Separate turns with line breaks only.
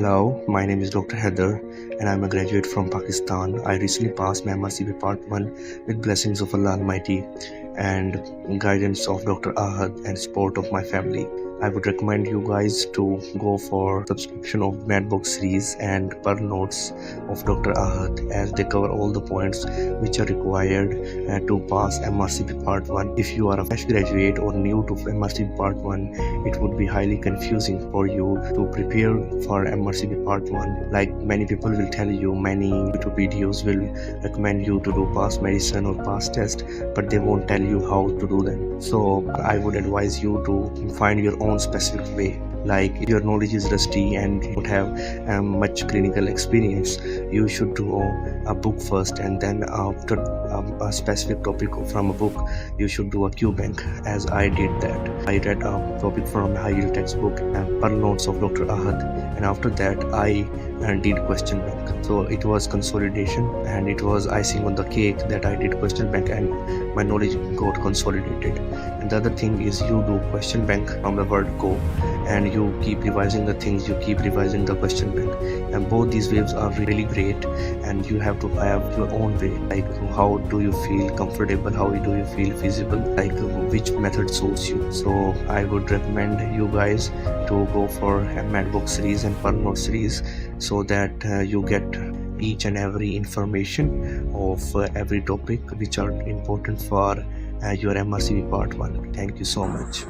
Hello, my name is Dr. Haider and I'm a graduate from Pakistan. I recently passed my MRCP Part 1 with blessings of Allah Almighty and guidance of Dr. Ahad and support of my family. I would recommend you guys to go for subscription of MADBOX series and Pearl Notes of Dr. Ahad, as they cover all the points which are required to pass MRCP Part 1. If you are a fresh graduate or new to MRCP Part 1, it would be highly confusing for you to prepare for MRCP Part 1. Like many people will tell you, many YouTube videos will recommend you to do PASSMEDICINE or PASTEST, but they won't tell you how to do them. So I would advise you to find your own specific way. Like if your knowledge is rusty and you don't have much clinical experience, you should do a book first, and then after a specific topic from a book, you should do a QBank, as I did that. I read a topic from a high-yield textbook and Pearl Notes of Dr. Ahad, and after that I did question bank. So it was consolidation and it was icing on the cake that I did question bank and my knowledge got consolidated. And the other thing is, you do question bank from the word go, and you keep revising the things, you keep revising the question bank, and both these ways are really great, and you have to have your own way. Like how do you feel comfortable, how do you feel feasible, like which method suits you. So I would recommend you guys to go for a MADBOX series and Pearl Note series, so that you get each and every information of every topic which are important for your MRCP Part 1. Thank you so much.